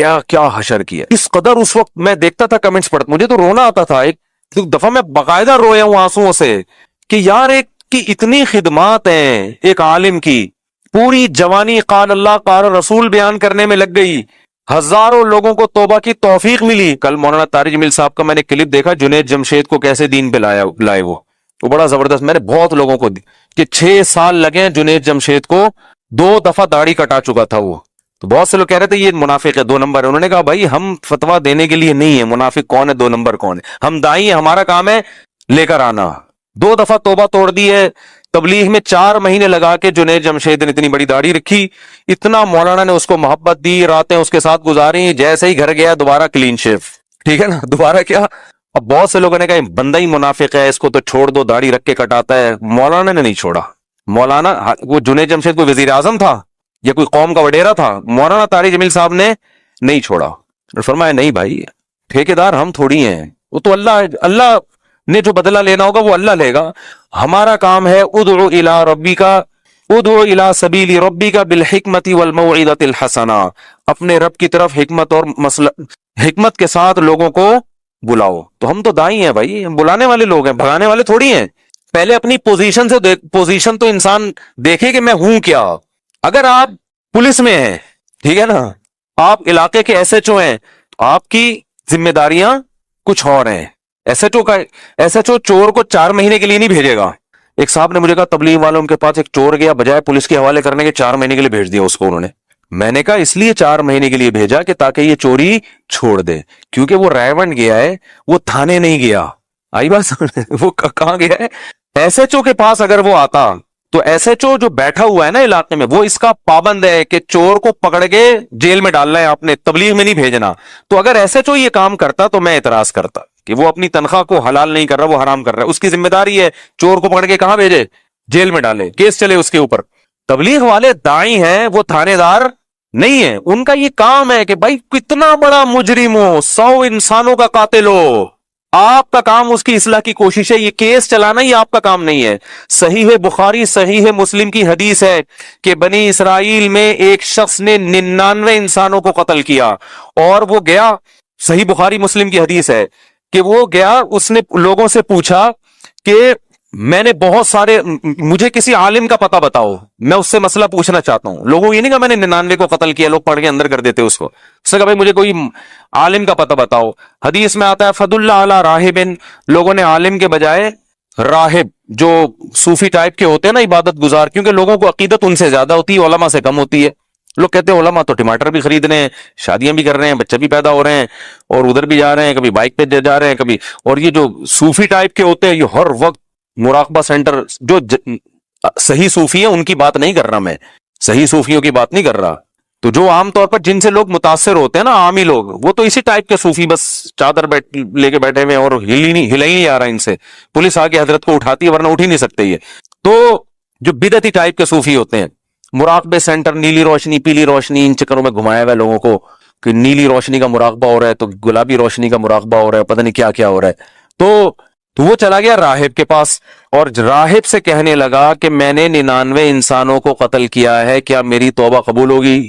کیا کیا حشر کیا اس قدر. اس وقت میں دیکھتا تھا کمنٹس پڑھتا, مجھے تو رونا آتا تھا. ایک دفعہ میں باقاعدہ رویا ہوں آنسوؤں سے کہ یار ایک کی اتنی خدمات ہیں ایک عالم کی, پوری جوانی قال اللہ قال رسول بیان کرنے میں لگ گئی, ہزاروں لوگوں کو توبہ کی توفیق ملی. کل مولانا طارق جمیل صاحب کا میں نے کلپ دیکھا, جنید جمشید کو کیسے دین پہ لائے وہ بڑا زبردست. میں نے بہت لوگوں کو کہ 6 سال لگے جنید جمشید کو, 2 دفعہ داڑھی کٹا چکا تھا وہ. تو بہت سے لوگ کہہ رہے تھے یہ منافق ہے 2 نمبر ہے. انہوں نے کہا بھائی ہم فتویٰ دینے کے لیے نہیں ہے منافق کون ہے 2 نمبر کون ہے, ہم دائی ہیں, ہمارا کام ہے لے کر آنا. 2 دفعہ توبہ توڑ دی ہے. تبلیغ میں 4 مہینے لگا کے جنید جمشید نے اتنی بڑی داڑھی رکھی, اتنا مولانا نے اس کو محبت دی, راتیں اس کے ساتھ گزاری. جیسے ہی گھر گیا دوبارہ کلین شیف, ٹھیک ہے نا, دوبارہ کیا. اب بہت سے لوگوں نے کہا بندہ ہی منافق ہے, اس کو تو چھوڑ دو, داڑھی رکھ کے کٹاتا ہے. مولانا نے نہیں چھوڑا. مولانا وہ جنید جمشید کوئی وزیر اعظم تھا یا کوئی قوم کا وڈیرا تھا, مولانا طارق جمیل صاحب نے نہیں چھوڑا. فرمایا نہیں بھائی ٹھیکیدار ہم تھوڑی ہیں, وہ تو اللہ نے جو بدلہ لینا ہوگا وہ اللہ لے گا. ہمارا کام ہے ادعو الی ربک ادعو الی سبیل ربک بالحکمت والموعظۃ الحسنہ, اپنے رب کی طرف حکمت کے ساتھ لوگوں کو بلاؤ. تو ہم تو دائی ہیں بھائی, ہم بلانے والے لوگ ہیں, بھگانے والے تھوڑی ہیں. پہلے اپنی پوزیشن تو انسان دیکھے کہ میں ہوں کیا. اگر آپ پولیس میں ہیں, ٹھیک ہے نا, آپ علاقے کے ایس ایچ او ہیں, تو آپ کی ذمہ داریاں کچھ اور ہیں. ایس ایچ او چور کو 4 مہینے کے لیے نہیں بھیجے گا. ایک صاحب نے مجھے کہا تبلیغ والوں کے پاس ایک چور گیا, بجائے پولیس کے حوالے کرنے کے 4 مہینے کے لیے بھیج دیا اس کو انہوں نے. میں نے کہا اس لیے 4 مہینے کے لیے بھیجا کہ تاکہ یہ چوری چھوڑ دے, کیونکہ وہ رائے گیا ہے, وہ تھانے نہیں گیا. آئی بات, وہ کہاں گیا ہے, ایس ایچ او کے پاس. اگر وہ آتا تو ایس ایچ او جو بیٹھا ہوا ہے نا علاقے میں, وہ اس کا پابند ہے کہ چور کو پکڑ کے جیل میں ڈالنا ہے, آپ نے تبلیغ میں نہیں بھیجنا. تو اگر ایس ایچ او یہ کام کرتا تو میں اعتراض کرتا کہ وہ اپنی تنخواہ کو حلال نہیں کر رہا, وہ حرام کر رہا ہے. اس کی ذمہ داری ہے چور کو پکڑ کے کہاں بھیجے, جیل میں ڈالے, کیس چلے اس کے اوپر. تبلیغ والے دائی ہیں, وہ تھانے دار نہیں ہے. ان کا یہ کام ہے کہ بھائی کتنا بڑا مجرم ہو, 100 انسانوں کا قاتل ہو, آپ کا کام اس کی اصلاح کی کوشش ہے. یہ کیس چلانا یہ آپ کا کام نہیں ہے. صحیح بخاری صحیح مسلم کی حدیث ہے کہ بنی اسرائیل میں ایک شخص نے 99 انسانوں کو قتل کیا, اور وہ گیا, صحیح بخاری مسلم کی حدیث ہے کہ وہ گیا, اس نے لوگوں سے پوچھا کہ میں نے بہت سارے, مجھے کسی عالم کا پتہ بتاؤ, میں اس سے مسئلہ پوچھنا چاہتا ہوں. لوگوں یہ نہیں کہا میں نے 99 کو قتل کیا, لوگ پڑھ کے اندر کر دیتے اس کو. اس نے کہا بھائی مجھے کوئی عالم کا پتہ بتاؤ. حدیث میں آتا ہے فضل اللہ علی راہبن, لوگوں نے عالم کے بجائے راہب جو صوفی ٹائپ کے ہوتے ہیں نا, عبادت گزار, کیونکہ لوگوں کو عقیدت ان سے زیادہ ہوتی ہے, علماء سے کم ہوتی ہے. لوگ کہتے ہیں علماء تو ٹماٹر بھی خرید رہے ہیں, شادیاں بھی کر رہے ہیں, بچے بھی پیدا ہو رہے ہیں, اور ادھر بھی جا رہے ہیں, کبھی بائک پہ جا رہے ہیں کبھی. اور یہ جو صوفی ٹائپ کے ہوتے ہیں یہ ہر وقت مراقبہ سینٹر, جو صحیح صوفی ہیں ان کی بات نہیں کر رہا میں, صحیح صوفیوں کی بات نہیں کر رہا. تو جو عام طور پر جن سے لوگ متاثر ہوتے ہیں نا عامی لوگ, وہ تو اسی ٹائپ کے صوفی, بس چادر لے کے بیٹھے ہوئے اور ہلا ہی نہیں آ رہا ان سے. پولیس آ کے حضرت کو اٹھاتی ہے ورنہ اٹھ ہی نہیں سکتے یہ. تو جو بدعتی ٹائپ کے صوفی ہوتے ہیں, مراقبے سینٹر, نیلی روشنی پیلی روشنی, ان چکروں میں گھمایا ہوا ہے لوگوں کو کہ نیلی روشنی کا مراقبہ ہو رہا ہے تو گلابی روشنی کا مراقبہ ہو رہا ہے, پتہ نہیں کیا کیا ہو رہا ہے. تو وہ چلا گیا راہب کے پاس, اور راہب سے کہنے لگا کہ میں نے 99 انسانوں کو قتل کیا ہے, کیا میری توبہ قبول ہوگی؟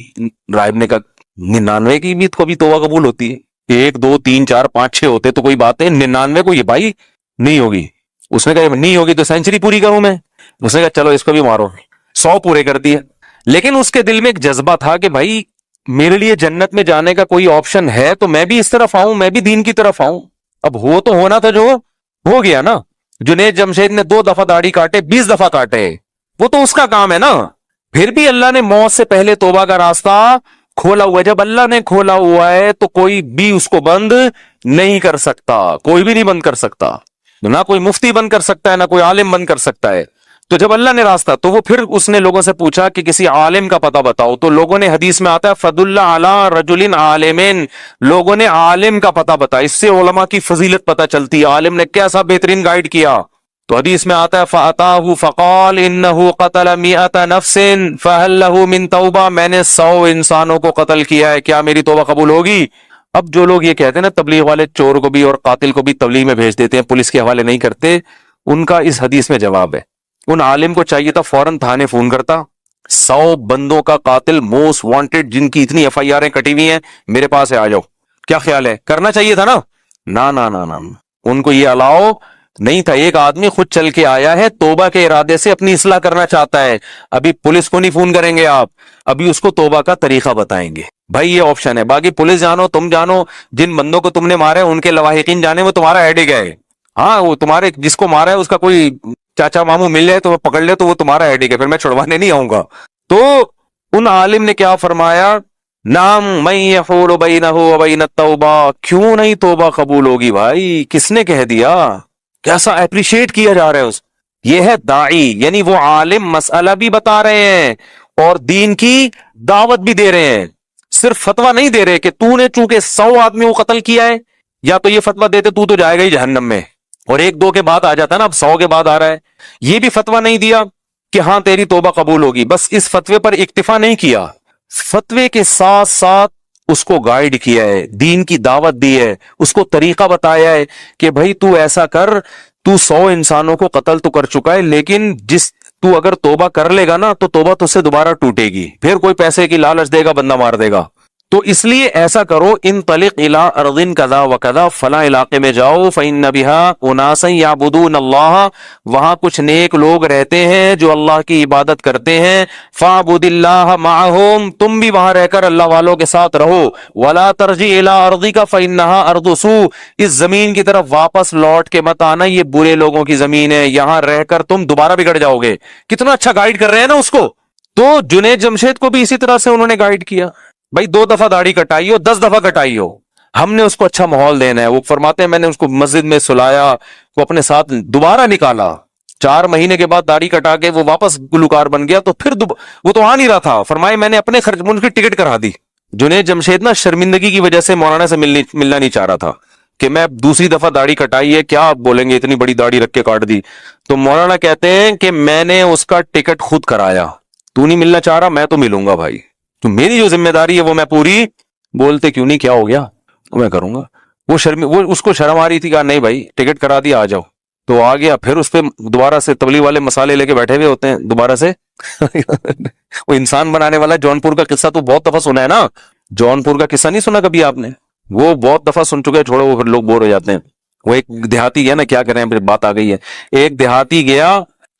راہب نے کہا 99 کی بھی کبھی توبہ قبول ہوتی ہے؟ 1 2 3 4 5 6 ہوتے تو کوئی بات نہیں, 99 کو یہ بھائی نہیں ہوگی. اس نے کہا نہیں ہوگی تو سینچری پوری کروں میں. اس نے کہا چلو اس کو بھی مارو, 100 پورے کر دیے. لیکن اس کے دل میں ایک جذبہ تھا کہ بھائی میرے لیے جنت میں جانے کا کوئی آپشن ہے تو میں بھی اس طرف آؤں, میں بھی دین کی طرف آؤں. اب ہو تو ہونا تھا, جو ہو گیا نا. جنید جمشید نے 2 دفعہ داڑھی کاٹے, 20 دفعہ کاٹے, وہ تو اس کا کام ہے نا. پھر بھی اللہ نے موت سے پہلے توبہ کا راستہ کھولا ہوا ہے. جب اللہ نے کھولا ہوا ہے تو کوئی بھی اس کو بند نہیں کر سکتا, کوئی بھی نہیں بند کر سکتا, نہ کوئی مفتی بند کر سکتا ہے, نہ کوئی عالم بند کر سکتا ہے. تو جب اللہ نے راستہ, تو وہ پھر اس نے لوگوں سے پوچھا کہ کسی عالم کا پتہ بتاؤ. تو لوگوں نے, حدیث میں آتا ہے فضل علی رجل عالمین, لوگوں نے عالم کا پتہ بتایا. اس سے علماء کی فضیلت پتہ چلتی ہے, عالم نے کیسا بہترین گائیڈ کیا. تو حدیث میں آتا ہے فَأَتَاهُ فَقَالَ إِنَّهُ قَتَلَ 100 نَفْسٍ فَهَلْ لَهُ مِن تَوْبَةٍ, میں نے 100 انسانوں کو قتل کیا ہے, کیا میری توبہ قبول ہوگی؟ اب جو لوگ یہ کہتے ہیں نا تبلیغ والے چور کو بھی اور قاتل کو بھی تبلیغ میں بھیج دیتے ہیں, پولیس کے حوالے نہیں کرتے, ان کا اس حدیث میں جواب ہے. ان عالم کو چاہیے تھا فوراً تھانے فون کرتا, 100 بندوں کا قاتل موسٹ وانٹڈ جن کی اتنی FIR کٹی ہوئی ہیں میرے پاس ہے، آ جاؤ. کیا خیال ہے؟ کرنا چاہیے تھا نا. نا ان کو یہ الاؤ نہیں تھا. ایک آدمی خود چل کے آیا ہے، توبہ کے ارادے سے اپنی اصلاح کرنا چاہتا ہے. ابھی پولیس کو نہیں فون کریں گے آپ، ابھی اس کو توبہ کا طریقہ بتائیں گے. بھائی یہ آپشن ہے. باقی پولیس جانو، تم جانو، جن بندوں کو تم نے مارے ان کے لواحقین جانے، وہ تمہارا ہیڈک ہے. ہاں وہ تمہارے جس کو مارا ہے اس کا کوئی چاچا ماموں مل جائے تو وہ پکڑ لے تو وہ تمہارا ہیڈک ہے، پھر میں چھڑوانے نہیں آؤں گا. تو ان عالم نے کیا فرمایا؟ نام من یحول بینہ و بین التوبہ. کیوں نہیں توبہ قبول ہوگی بھائی؟ کس نے کہہ دیا؟ کیسا اپریشیٹ کیا جا رہا ہے اس. یہ ہے داعی، یعنی وہ عالم مسئلہ بھی بتا رہے ہیں اور دین کی دعوت بھی دے رہے ہیں. صرف فتویٰ نہیں دے رہے کہ تو نے چونکہ 100 آدمیوں کو قتل کیا ہے، یا تو یہ فتویٰ دیتے تو جائے گا ہی جہنم میں، اور 1-2 کے بعد آ جاتا نا، اب 100 کے بعد آ رہا ہے. یہ بھی فتویٰ نہیں دیا کہ ہاں تیری توبہ قبول ہوگی. بس اس فتوے پر اکتفا نہیں کیا، فتوے کے ساتھ ساتھ اس کو گائیڈ کیا ہے، دین کی دعوت دی ہے، اس کو طریقہ بتایا ہے کہ بھائی تو ایسا کر، تو 100 انسانوں کو قتل تو کر چکا ہے، لیکن تو اگر توبہ کر لے گا نا تو توبہ تجھ سے دوبارہ ٹوٹے گی، پھر کوئی پیسے کی لالچ دے گا، بندہ مار دے گا. تو اس لیے ایسا کرو، انطلق الی ارض کذا وکذا، فلاں علاقے میں جاؤ، فإن بها اناسا یعبدون اللہ، وہاں کچھ نیک لوگ رہتے ہیں جو اللہ کی عبادت کرتے ہیں. فاعبد اللہ معہم، تم بھی وہاں رہ کر اللہ والوں کے ساتھ رہو. ولا ترجع الی ارضک فإنها ارض سوء، اس زمین کی طرف واپس لوٹ کے مت آنا، یہ برے لوگوں کی زمین ہے، یہاں رہ کر تم دوبارہ بگڑ جاؤ گے. کتنا اچھا گائیڈ کر رہے ہیں نا اس کو. تو جنید جمشید کو بھی اسی طرح سے انہوں نے گائیڈ کیا. بھائی 2 دفعہ داڑھی کٹائی ہو، 10 دفعہ کٹائی ہو، ہم نے اس کو اچھا ماحول دینا ہے. وہ فرماتے ہیں میں نے اس کو مسجد میں سلایا، وہ اپنے ساتھ دوبارہ نکالا. 4 مہینے کے بعد داڑھی کٹا کے وہ واپس گلوکار بن گیا. تو پھر وہ تو آ نہیں رہا تھا، فرمائے میں نے اپنے خرچ میں ان کی ٹکٹ کرا دی. جنید جمشید نا شرمندگی کی وجہ سے مولانا سے ملنا نہیں چاہ رہا تھا کہ میں دوسری دفعہ داڑھی کٹائی ہے، کیا آپ بولیں گے اتنی بڑی داڑھی رکھ کے کاٹ دی. تو مولانا کہتے ہیں کہ میں نے اس کا ٹکٹ خود کرایا. تو نہیں ملنا چاہ رہا، میں تو ملوں گا بھائی، تو میری جو ذمہ داری ہے وہ میں پوری. بولتے کیوں نہیں، کیا ہو گیا، میں کروں گا. وہ اس کو شرم آ رہی تھی، کہا نہیں بھائی ٹکٹ کرا دیا، آ جاؤ. تو آ گیا. پھر اس پہ دوبارہ سے تبلیغ والے مسالے لے کے بیٹھے ہوئے ہوتے ہیں دوبارہ سے. وہ انسان بنانے والا جونپور کا قصہ تو بہت دفعہ سنا ہے نا. جونپور کا قصہ نہیں سنا کبھی آپ نے؟ وہ بہت دفعہ سن چکے، چھوڑو وہ پھر لوگ بور ہو جاتے ہیں. وہ ایک دیہاتی گیا نا، کیا کریں پھر بات آ گئی ہے. ایک دیہاتی گیا،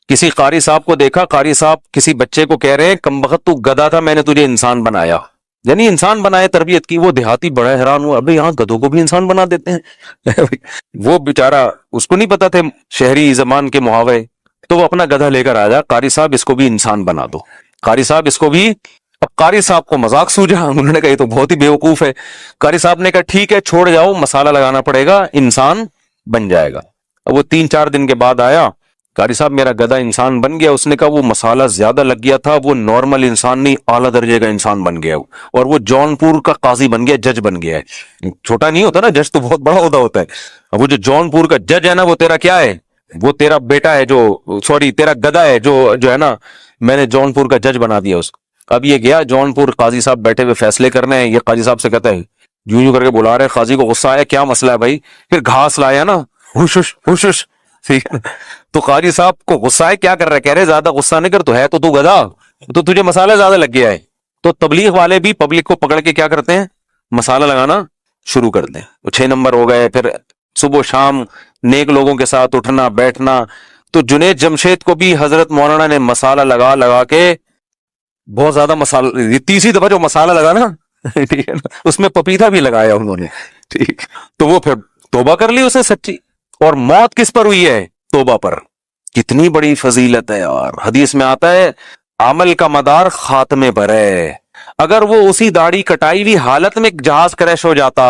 کسی قاری صاحب کو دیکھا، قاری صاحب کسی بچے کو کہہ رہے ہیں کم بخت تو گدھا تھا، میں نے تجھے انسان بنایا، یعنی انسان بنائے، تربیت کی. وہ دیہاتی بڑا حیران ہوا، ابھی یہاں گدھوں کو بھی انسان بنا دیتے ہیں. وہ بیچارہ اس کو نہیں پتا تھے شہری زبان کے محاورے، تو وہ اپنا گدھا لے کر آیا، قاری صاحب اس کو بھی انسان بنا دو، قاری صاحب اس کو بھی. اب قاری صاحب کو مذاق سوجا، انہوں نے کہا یہ تو بہت ہی بیوقوف ہے. قاری صاحب نے کہا ٹھیک ہے چھوڑ جاؤ، مسالہ لگانا پڑے گا، انسان بن جائے گا. اب وہ 3-4 دن کے بعد آیا، قاری صاحب میرا گدھا انسان بن گیا. اس نے کہا وہ مسالہ زیادہ لگ گیا تھا، وہ نارمل انسان نہیں اعلیٰ درجے کا انسان بن گیا، اور وہ جونپور کا قاضی بن گیا، جج بن گیا ہے. چھوٹا نہیں ہوتا نا جج، تو بہت بڑا عہدہ ہوتا ہے. اب وہ جو جونپور کا جج ہے نا، وہ تیرا کیا ہے، وہ تیرا بیٹا ہے، تیرا گدھا ہے جو ہے نا، میں نے جونپور کا جج بنا دیا اس کو. اب یہ گیا جونپور، قاضی صاحب بیٹھے ہوئے فیصلے کرنے ہیں. یہ قاضی صاحب سے کہتا ہے، یوں کر کے بلا رہے، قاضی کو غصہ آیا، کیا مسئلہ ہے بھائی؟ پھر گھاس لایا نا، ہوش ہوش ہوش ہوش. تو قاضی صاحب کو غصہ ہے، کیا کر رہا ہے؟ کہہ رہے زیادہ غصہ نہیں کر، تو گدھا، تو تجھے مسالہ زیادہ لگ گیا ہے. تو تبلیغ والے بھی پبلک کو پکڑ کے کیا کرتے ہیں، مسالہ لگانا شروع کر دیں. 6 نمبر ہو گئے، پھر صبح شام نیک لوگوں کے ساتھ اٹھنا بیٹھنا. تو جنید جمشید کو بھی حضرت مولانا نے مسالہ لگا کے بہت زیادہ مسالہ، تیسری دفعہ جو مسالہ لگا نا، ٹھیک ہے نا، اس میں پپیتا بھی لگایا انہوں نے، ٹھیک. تو وہ پھر توبہ کر لی اسے سچی، اور موت کس پر ہوئی ہے؟ توبہ پر. کتنی بڑی فضیلت ہے یار. حدیث میں آتا ہے عمل کا مدار خاتمے پر ہے. اگر وہ اسی داڑھی کٹائی ہوئی حالت میں جہاز کریش ہو جاتا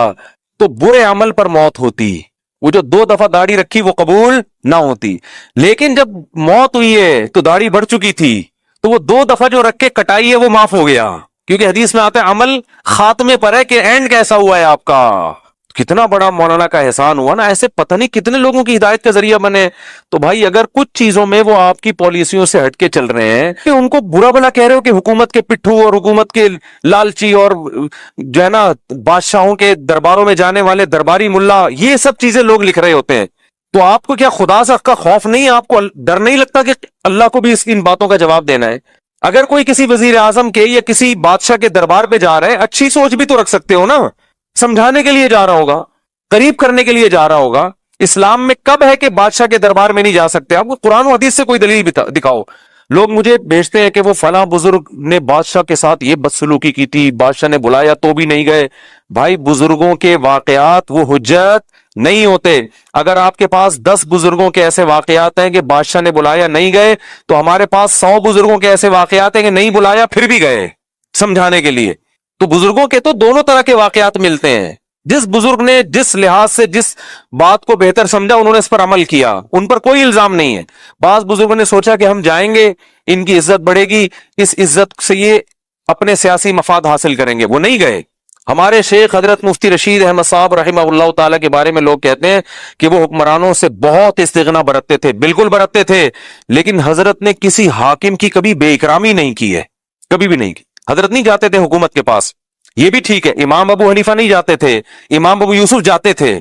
تو برے عمل پر موت ہوتی. وہ جو 2 دفعہ داڑھی رکھی وہ قبول نہ ہوتی. لیکن جب موت ہوئی ہے تو داڑھی بڑھ چکی تھی، تو وہ 2 دفعہ جو رکھ کے کٹائی ہے وہ معاف ہو گیا، کیونکہ حدیث میں آتا ہے عمل خاتمے پر ہے، کہ اینڈ کیسا ہوا ہے آپ کا. کتنا بڑا مولانا کا احسان ہوا نا. ایسے پتہ نہیں کتنے لوگوں کی ہدایت کا ذریعہ بنے. تو بھائی اگر کچھ چیزوں میں وہ آپ کی پالیسیوں سے ہٹ کے چل رہے ہیں، کہ ان کو برا بلا کہہ رہے ہو کہ حکومت کے پٹھو اور حکومت کے لالچی اور جو ہے نا بادشاہوں کے درباروں میں جانے والے درباری ملا، یہ سب چیزیں لوگ لکھ رہے ہوتے ہیں، تو آپ کو کیا خدا سے کا خوف نہیں ہے؟ آپ کو ڈر نہیں لگتا کہ اللہ کو بھی ان باتوں کا جواب دینا ہے؟ اگر کوئی کسی وزیر اعظم کے یا کسی بادشاہ کے دربار پہ جا رہا ہے، اچھی سوچ بھی تو رکھ سکتے ہو نا، سمجھانے کے لیے جا رہا ہوگا، قریب کرنے کے لیے جا رہا ہوگا. اسلام میں کب ہے کہ بادشاہ کے دربار میں نہیں جا سکتے؟ آپ کو قرآن و حدیث سے کوئی دلیل دکھاؤ. لوگ مجھے بھیجتے ہیں کہ وہ فلاں بزرگ نے بادشاہ کے ساتھ یہ بدسلوکی کی تھی، بادشاہ نے بلایا تو بھی نہیں گئے. بھائی بزرگوں کے واقعات وہ حجت نہیں ہوتے. اگر آپ کے پاس 10 بزرگوں کے ایسے واقعات ہیں کہ بادشاہ نے بلایا نہیں گئے، تو ہمارے پاس 100 بزرگوں کے ایسے واقعات ہیں کہ نہیں بلایا پھر بھی گئے سمجھانے کے لیے. تو بزرگوں کے تو دونوں طرح کے واقعات ملتے ہیں. جس بزرگ نے جس لحاظ سے جس بات کو بہتر سمجھا انہوں نے اس پر عمل کیا، ان پر کوئی الزام نہیں ہے. بعض بزرگوں نے سوچا کہ ہم جائیں گے، ان کی عزت بڑھے گی، اس عزت سے یہ اپنے سیاسی مفاد حاصل کریں گے، وہ نہیں گئے. ہمارے شیخ حضرت مفتی رشید احمد صاحب رحمہ اللہ تعالیٰ کے بارے میں لوگ کہتے ہیں کہ وہ حکمرانوں سے بہت استغنا برتتے تھے. بالکل برتتے تھے، لیکن حضرت نے کسی حاکم کی کبھی بے اکرامی نہیں کی ہے، کبھی بھی نہیں کی. حضرت نہیں جاتے تھے حکومت کے پاس، یہ بھی ٹھیک ہے. امام ابو حنیفہ نہیں جاتے تھے، امام ابو یوسف جاتے تھے،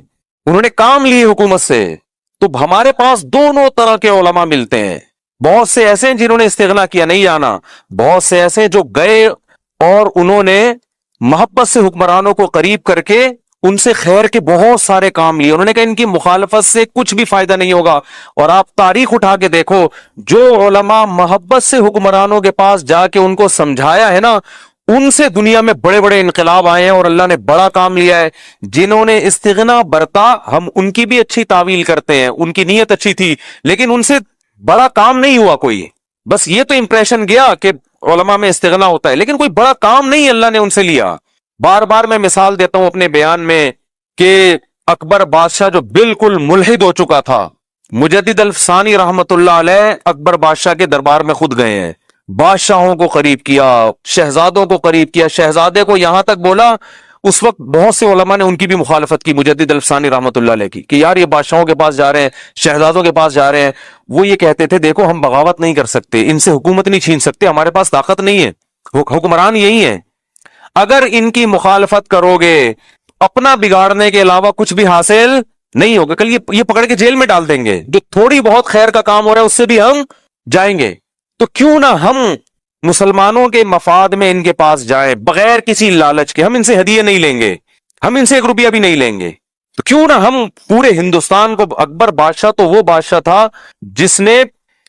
انہوں نے کام لیے حکومت سے. تو ہمارے پاس دونوں طرح کے علماء ملتے ہیں. بہت سے ایسے ہیں جنہوں نے استغنا کیا، نہیں جانا. بہت سے ایسے جو گئے اور انہوں نے محبت سے حکمرانوں کو قریب کر کے ان سے خیر کے بہت سارے کام لیے. انہوں نے کہا ان کی مخالفت سے کچھ بھی فائدہ نہیں ہوگا. اور آپ تاریخ اٹھا کے دیکھو، جو علماء محبت سے حکمرانوں کے پاس جا کے ان کو سمجھایا ہے نا، ان سے دنیا میں بڑے بڑے انقلاب آئے ہیں اور اللہ نے بڑا کام لیا ہے. جنہوں نے استغنا برتا، ہم ان کی بھی اچھی تعویل کرتے ہیں، ان کی نیت اچھی تھی، لیکن ان سے بڑا کام نہیں ہوا کوئی. بس یہ تو امپریشن گیا کہ علماء میں استغنا ہوتا ہے، لیکن کوئی بڑا کام نہیں اللہ نے ان سے لیا. بار بار میں مثال دیتا ہوں اپنے بیان میں کہ اکبر بادشاہ جو بالکل ملحد ہو چکا تھا، مجدد الفسانی رحمت اللہ علیہ اکبر بادشاہ کے دربار میں خود گئے ہیں، بادشاہوں کو قریب کیا، شہزادوں کو قریب کیا. شہزادے کو یہاں تک بولا، اس وقت بہت سے علماء نے ان کی بھی مخالفت کی مجدد الفسانی رحمت اللہ علیہ کی، کہ یار یہ بادشاہوں کے پاس جا رہے ہیں، شہزادوں کے پاس جا رہے ہیں. وہ یہ کہتے تھے دیکھو ہم بغاوت نہیں کر سکتے، ان سے حکومت نہیں چھین سکتے، ہمارے پاس طاقت نہیں ہے، حکمران یہی ہیں. اگر ان کی مخالفت کرو گے اپنا بگاڑنے کے علاوہ کچھ بھی حاصل نہیں ہوگا. کل یہ پکڑ کے جیل میں ڈال دیں گے. جو تھوڑی بہت خیر کا کام ہو رہا ہے اس سے بھی ہم جائیں گے. تو کیوں نہ ہم مسلمانوں کے مفاد میں ان کے پاس جائیں بغیر کسی لالچ کے. ہم ان سے ہدیے نہیں لیں گے، ہم ان سے 1 روپیہ بھی نہیں لیں گے. تو کیوں نہ ہم پورے ہندوستان کو، اکبر بادشاہ تو وہ بادشاہ تھا جس نے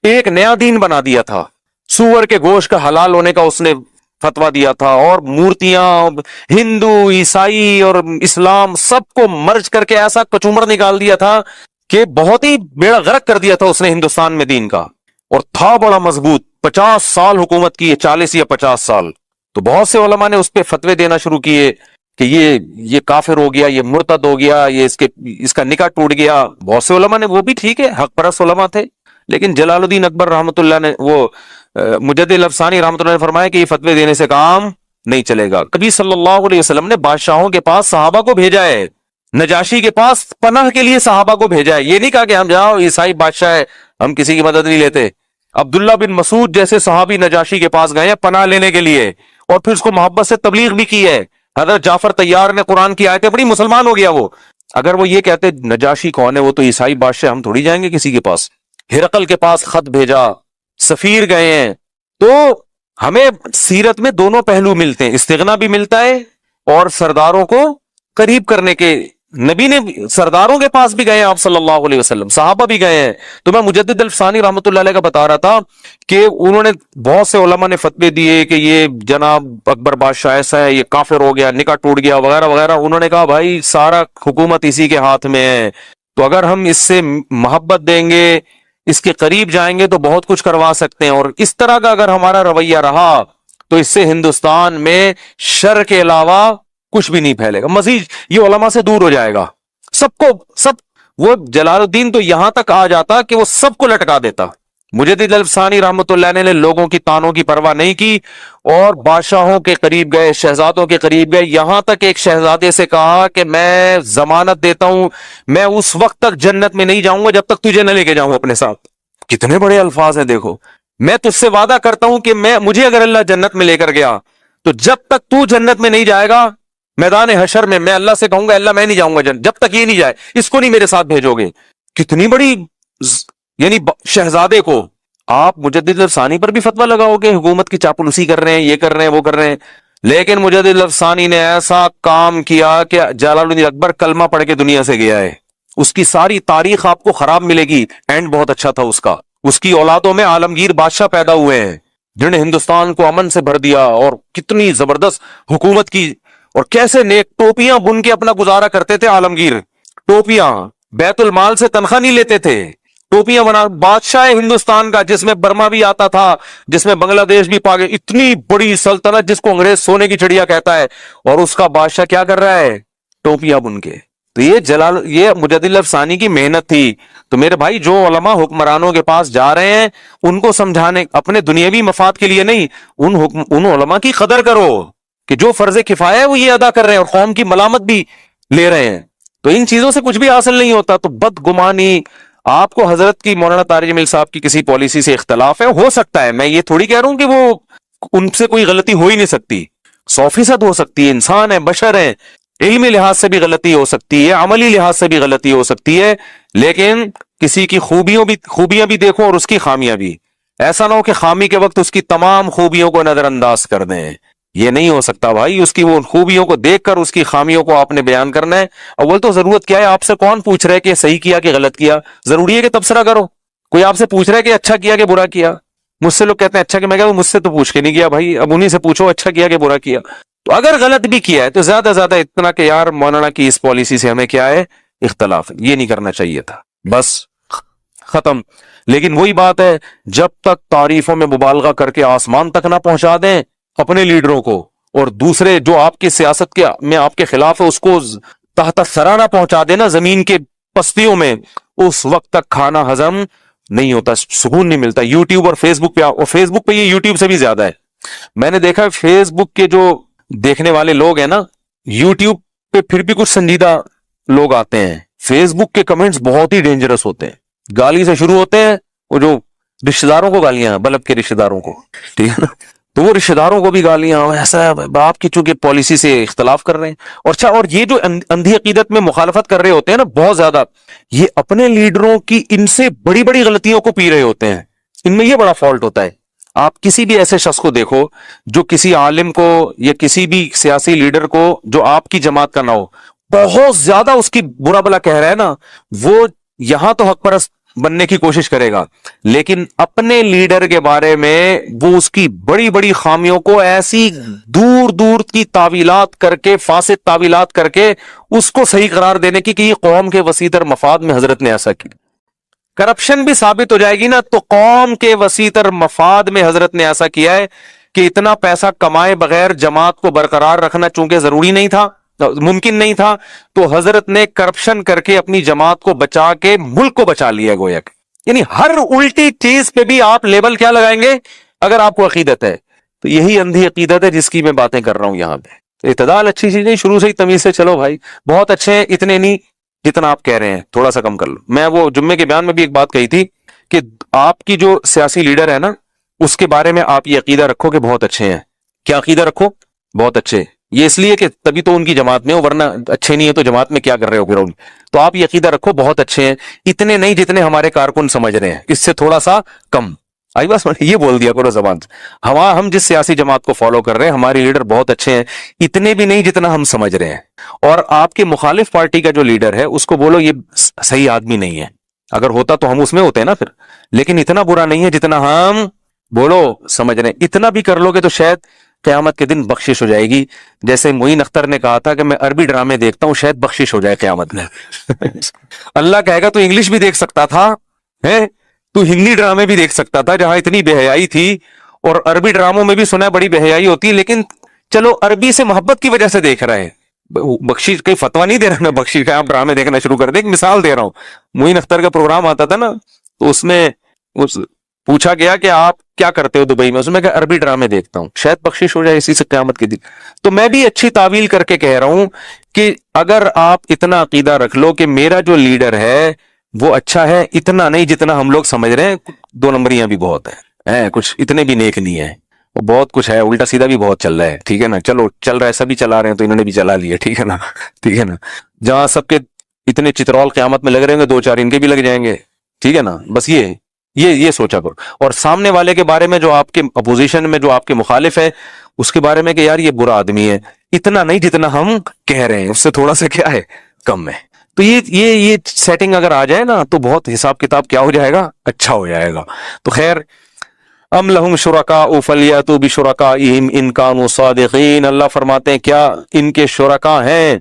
ایک نیا دین بنا دیا تھا. سور کے گوشت کا حلال ہونے کا اس نے فتوا دیا تھا، اور مورتیاں ہندو عیسائی اور اسلام سب کو مرج کر کے ایسا کچومر نکال دیا تھا کہ بہت ہی بیڑا غرق کر دیا تھا اس نے ہندوستان میں دین کا. اور تھا بڑا مضبوط، 50 سال حکومت کی ہے، 40 یا 50 سال. تو بہت سے علماء نے اس پہ فتوے دینا شروع کیے کہ یہ کافر ہو گیا، یہ مرتد ہو گیا، یہ اس کا نکاح ٹوٹ گیا. بہت سے علماء نے، وہ بھی ٹھیک ہے، حق پرست علماء تھے، لیکن جلال الدین اکبر رحمت اللہ نے، وہ مجدد الافسانی رحمت اللہ نے فرمایا کہ یہ فتوے دینے سے کام نہیں چلے گا. کبھی صلی اللہ علیہ وسلم نے بادشاہوں کے پاس صحابہ کو بھیجا ہے، نجاشی کے پاس پناہ کے لیے صحابہ کو بھیجا ہے. یہ نہیں کہا کہ ہم جاؤ عیسائی بادشاہ ہے ہم کسی کی مدد نہیں لیتے. عبداللہ بن مسعود جیسے صحابی نجاشی کے پاس گئے ہیں پناہ لینے کے لیے، اور پھر اس کو محبت سے تبلیغ بھی کی ہے. حضرت جعفر طیار نے قرآن کی آیتیں پڑھی، مسلمان ہو گیا وہ. اگر وہ یہ کہتے نجاشی کون ہے، وہ تو عیسائی بادشاہ، ہم تھوڑی جائیں گے کسی کے پاس. ہرقل کے پاس خط بھیجا، سفیر گئے ہیں. تو ہمیں سیرت میں دونوں پہلو ملتے ہیں، استغنا بھی ملتا ہے اور سرداروں کو قریب کرنے کے. نبی نے سرداروں کے پاس بھی گئے ہیں آپ صلی اللہ علیہ وسلم، صحابہ بھی گئے ہیں. تو میں مجدد الفسانی رحمت اللہ علیہ کا بتا رہا تھا کہ انہوں نے، بہت سے علماء نے فتوے دیے کہ یہ جناب اکبر بادشاہ ایسا ہے، یہ کافر ہو گیا، نکاح ٹوٹ گیا وغیرہ وغیرہ. انہوں نے کہا بھائی سارا حکومت اسی کے ہاتھ میں ہے، تو اگر ہم اس سے محبت دیں گے، اس کے قریب جائیں گے تو بہت کچھ کروا سکتے ہیں. اور اس طرح کا اگر ہمارا رویہ رہا تو اس سے ہندوستان میں شر کے علاوہ کچھ بھی نہیں پھیلے گا. مزید یہ علماء سے دور ہو جائے گا. سب وہ جلال الدین تو یہاں تک آ جاتا کہ وہ سب کو لٹکا دیتا. مجدد الفسانی رحمت اللہ نے لوگوں کی تانوں کی پرواہ نہیں کی اور بادشاہوں کے قریب گئے، شہزادوں کے قریب گئے. یہاں تک ایک شہزادے سے کہا کہ میں ضمانت دیتا ہوں میں اس وقت تک جنت میں نہیں جاؤں گا جب تک تجھے نہ لے کے جاؤں اپنے ساتھ. کتنے بڑے الفاظ ہیں دیکھو. میں تجھ سے وعدہ کرتا ہوں کہ مجھے اگر اللہ جنت میں لے کر گیا تو جب تک تو جنت میں نہیں جائے گا میدان حشر میں اللہ سے کہوں گا اللہ میں نہیں جاؤں گا جنت جب تک یہ نہیں جائے، اس کو نہیں میرے ساتھ بھیجو گے. کتنی بڑی، یعنی شہزادے کو آپ مجدد الافسانی پر بھی فتویٰ لگاؤ گے حکومت کی چاپلوسی کر رہے ہیں، یہ کر رہے ہیں، وہ کر رہے ہیں، لیکن مجدد الافسانی نے ایسا کام کیا کہ جلال الدین اکبر کلمہ پڑھ کے دنیا سے گیا ہے. اس کی ساری تاریخ آپ کو خراب ملے گی، اینڈ بہت اچھا تھا اس کا. اس کی اولادوں میں عالمگیر بادشاہ پیدا ہوئے ہیں جنہوں نے ہندوستان کو امن سے بھر دیا، اور کتنی زبردست حکومت کی، اور کیسے نیک ٹوپیاں بن کے اپنا گزارا کرتے تھے عالمگیر. ٹوپیاں بیت المال سے تنخواہ نہیں لیتے تھے، ٹوپیاں بنا. بادشاہ ہندوستان کا جس میں برما بھی آتا تھا، جس میں بنگلہ دیش بھی اتنی بڑی سلطنت جس کو انگریز سونے کی چڑیا کہتا ہے، اور اس کا بادشاہ کیا کر رہا ہے؟ ٹوپیاں بن کے. تو یہ مجدد الافسانی کی محنت تھی. تو میرے بھائی جو علماء حکمرانوں کے پاس جا رہے ہیں ان کو سمجھانے، اپنے دنیاوی مفاد کے لیے نہیں، ان علماء کی قدر کرو کہ جو فرض کفایہ ہے وہ یہ ادا کر رہے ہیں اور قوم کی ملامت بھی لے رہے ہیں. تو ان چیزوں سے کچھ بھی حاصل نہیں ہوتا. تو بدگمانی، آپ کو حضرت کی مولانا طارق جمیل صاحب کی کسی پالیسی سے اختلاف ہے، ہو سکتا ہے، میں یہ تھوڑی کہہ رہا ہوں کہ وہ ان سے کوئی غلطی ہو ہی نہیں سکتی، 100% ہو سکتی ہے، انسان ہے، بشر ہے، علمی لحاظ سے بھی غلطی ہو سکتی ہے، عملی لحاظ سے بھی غلطی ہو سکتی ہے، لیکن کسی کی خوبیاں بھی دیکھو اور اس کی خامیاں بھی. ایسا نہ ہو کہ خامی کے وقت اس کی تمام خوبیوں کو نظر انداز کر دیں. یہ نہیں ہو سکتا بھائی. اس کی وہ خوبیوں کو دیکھ کر اس کی خامیوں کو آپ نے بیان کرنا ہے. اول تو ضرورت کیا ہے؟ آپ سے کون پوچھ رہا ہے کہ صحیح کیا کہ غلط کیا؟ ضروری ہے کہ تبصرہ کرو. کوئی آپ سے پوچھ رہا ہے کہ اچھا کیا کہ برا کیا؟ مجھ سے لوگ کہتے ہیں اچھا کہ، میں کہتا ہوں مجھ سے تو پوچھ کے نہیں کیا بھائی، اب انہیں سے پوچھو اچھا کیا کہ برا کیا. تو اگر غلط بھی کیا ہے تو زیادہ سے زیادہ اتنا کہ یار مولانا کی اس پالیسی سے ہمیں کیا ہے؟ اختلاف ہے، یہ نہیں کرنا چاہیے تھا، بس ختم. لیکن وہی بات ہے، جب تک تعریفوں میں مبالغہ کر کے آسمان تک نہ پہنچا دیں اپنے لیڈروں کو، اور دوسرے جو آپ کی سیاست کے میں آپ کے خلاف ہے اس کو تحت سرا نہ پہنچا دینا زمین کے پستیوں میں، اس وقت تک کھانا ہضم نہیں ہوتا، سکون نہیں ملتا. یوٹیوب اور فیس بک پہ، اور فیس بک پہ یہ یوٹیوب سے بھی زیادہ ہے. میں نے دیکھا فیس بک کے جو دیکھنے والے لوگ ہیں نا، یوٹیوب پہ پھر بھی کچھ سنجیدہ لوگ آتے ہیں. فیس بک کے کمنٹس بہت ہی ڈینجرس ہوتے ہیں، گالی سے شروع ہوتے ہیں، وہ جو رشتہ داروں کو گالیاں، بلب کے رشتہ داروں کو، ٹھیک ہے نا، تو وہ رشتہ داروں کو بھی گالیاں. ایسا ہے آپ کی چونکہ پالیسی سے اختلاف کر رہے ہیں. اور اچھا، اور یہ جو اندھی عقیدت میں مخالفت کر رہے ہوتے ہیں نا بہت زیادہ، یہ اپنے لیڈروں کی ان سے بڑی بڑی غلطیوں کو پی رہے ہوتے ہیں. ان میں یہ بڑا فالٹ ہوتا ہے. آپ کسی بھی ایسے شخص کو دیکھو جو کسی عالم کو یا کسی بھی سیاسی لیڈر کو جو آپ کی جماعت کا نہ ہو، بہت زیادہ اس کی برا بلا کہہ رہا ہے نا، وہ یہاں تو حق پرست بننے کی کوشش کرے گا، لیکن اپنے لیڈر کے بارے میں وہ اس کی بڑی بڑی خامیوں کو ایسی دور دور کی تعویلات کر کے، فاسد تعویلات کر کے اس کو صحیح قرار دینے کی کہ یہ قوم کے وسیع تر مفاد میں حضرت نے ایسا کیا. کرپشن بھی ثابت ہو جائے گی نا، تو قوم کے وسیع تر مفاد میں حضرت نے ایسا کیا ہے کہ اتنا پیسہ کمائے بغیر جماعت کو برقرار رکھنا چونکہ ضروری نہیں تھا، ممکن نہیں تھا، تو حضرت نے کرپشن کر کے اپنی جماعت کو بچا کے ملک کو بچا لیا گویا کہ. یعنی ہر الٹی چیز پہ بھی آپ لیبل کیا لگائیں گے اگر آپ کو عقیدت ہے؟ تو یہی اندھی عقیدت ہے جس کی میں باتیں کر رہا ہوں یہاں پہ. اعتدال اچھی چیز نہیں، شروع سے ہی تمیز سے چلو بھائی، بہت اچھے ہیں، اتنے نہیں جتنا آپ کہہ رہے ہیں، تھوڑا سا کم کر لو. میں وہ جمعے کے بیان میں بھی ایک بات کہی تھی کہ آپ کی جو سیاسی لیڈر ہے نا، اس کے بارے میں آپ یہ عقیدہ رکھو کہ بہت اچھے ہیں. کیا عقیدہ رکھو؟ بہت اچھے. یہ اس لیے کہ تبھی تو ان کی جماعت میں ہو، ورنہ اچھے نہیں ہے تو جماعت میں کیا کر رہے ہو پھر؟ تو آپ یہ عقیدہ رکھو بہت اچھے ہیں، اتنے نہیں جتنے ہمارے کارکن سمجھ رہے ہیں، اس سے تھوڑا سا کم. آئی بس یہ بول دیا کرو زبان سے. ہم جس سیاسی جماعت کو فالو کر رہے ہیں، ہمارے لیڈر بہت اچھے ہیں، اتنے بھی نہیں جتنا ہم سمجھ رہے ہیں. اور آپ کے مخالف پارٹی کا جو لیڈر ہے اس کو بولو یہ صحیح آدمی نہیں ہے. اگر ہوتا تو ہم اس میں ہوتے ہیں نا پھر، لیکن اتنا برا نہیں ہے جتنا ہم بولو سمجھ رہے ہیں. اتنا بھی کر لو گے تو شاید قیامت کے دن بخشش ہو جائے گی. جیسے معین اختر نے کہا تھا کہ میں عربی ڈرامے دیکھتا ہوں، شاید بخشش ہو جائے قیامت میں. اللہ کہے گا تو انگلش بھی دیکھ سکتا تھا، تو ہندی ڈرامے بھی دیکھ سکتا تھا جہاں اتنی بے حیائی تھی. اور عربی ڈراموں میں بھی سنا ہے بڑی بے حیائی ہوتی ہے، لیکن چلو عربی سے محبت کی وجہ سے دیکھ رہا ہے. بخشش کوئی فتویٰ نہیں دے رہا میں بخشش کا آپ ڈرامے دیکھنا شروع کر دیں. ایک مثال دے رہا ہوں. معین اختر کا پروگرام آتا تھا نا، تو اس میں پوچھا گیا کہ آپ کیا کرتے ہو دبئی میں؟ اس میں کہ عربی ڈرامے دیکھتا ہوں، شاید بخشش ہو جائے اسی سے قیامت کے دن. تو میں بھی اچھی تعویل کر کے کہہ رہا ہوں کہ اگر آپ اتنا عقیدہ رکھ لو کہ میرا جو لیڈر ہے وہ اچھا ہے، اتنا نہیں جتنا ہم لوگ سمجھ رہے ہیں، 2 نمبریاں بھی بہت ہیں، کچھ اتنے بھی نیک نہیں ہیں، وہ بہت کچھ ہے، الٹا سیدھا بھی بہت چل رہا ہے. ٹھیک ہے نا، چلو چل رہا ہے، سبھی چلا رہے ہیں تو انہوں نے بھی چلا لیا. ٹھیک ہے نا، ٹھیک ہے نا. جہاں سب کے اتنے چترول قیامت میں لگ رہے ہوں گے، 2-4 ان کے بھی لگ جائیں گے. ٹھیک ہے نا، بس یہ یہ سوچا کرو. اور سامنے والے کے بارے میں جو آپ کے اپوزیشن میں جو آپ کے مخالف ہے اس کے بارے میں کہ یار یہ برا آدمی ہے، اتنا نہیں جتنا ہم کہہ رہے ہیں، اس سے تھوڑا سا کیا ہے کم ہے. تو یہ سیٹنگ اگر آ جائے نا تو بہت حساب کتاب کیا ہو جائے گا، اچھا ہو جائے گا. تو خیر، ام لہم شرکاء فلیاتوا بشرکائہم ان کانوا صادقین، اللہ فرماتے ہیں کیا ان کے شرکاء ہیں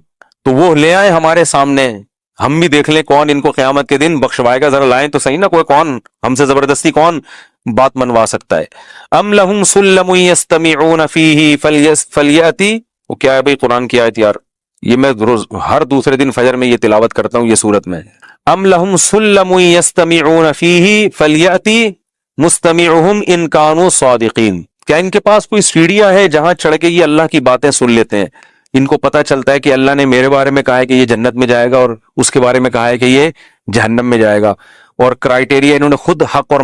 تو وہ لے آئے ہمارے سامنے، ہم بھی دیکھ لیں کون ان کو قیامت کے دن بخشوائے گا. ذرا لائیں تو صحیح نا، کوئی کون ہم سے زبردستی کون بات منوا سکتا ہے. ام لہم سلم یستمعون فیہ فلیاتی، وہ کیا ہے بھئی قرآن کی آیت یار، یہ میں روز ہر دوسرے دن فجر میں یہ تلاوت کرتا ہوں یہ سورت میں. ام لہم سلم یستمعون فیہ فلیاتی مستمعہم ان کانوا صادقین، کیا ان کے پاس کوئی سیڑھیاں ہے جہاں چڑھ کے یہ اللہ کی باتیں سن لیتے ہیں؟ ان کو پتہ چلتا ہے کہ اللہ نے میرے بارے میں کہا ہے کہ یہ جنت میں جائے گا اور اس کے بارے میں کہا ہے کہ یہ جہنم میں جائے گا، اور کرائیٹیریا انہوں نے خود حق اور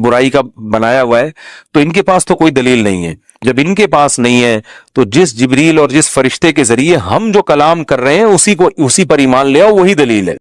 برائی کا بنایا ہوا ہے. تو ان کے پاس تو کوئی دلیل نہیں ہے. جب ان کے پاس نہیں ہے تو جس جبریل اور جس فرشتے کے ذریعے ہم جو کلام کر رہے ہیں اسی پر ایمان لے آؤ، وہی دلیل ہے.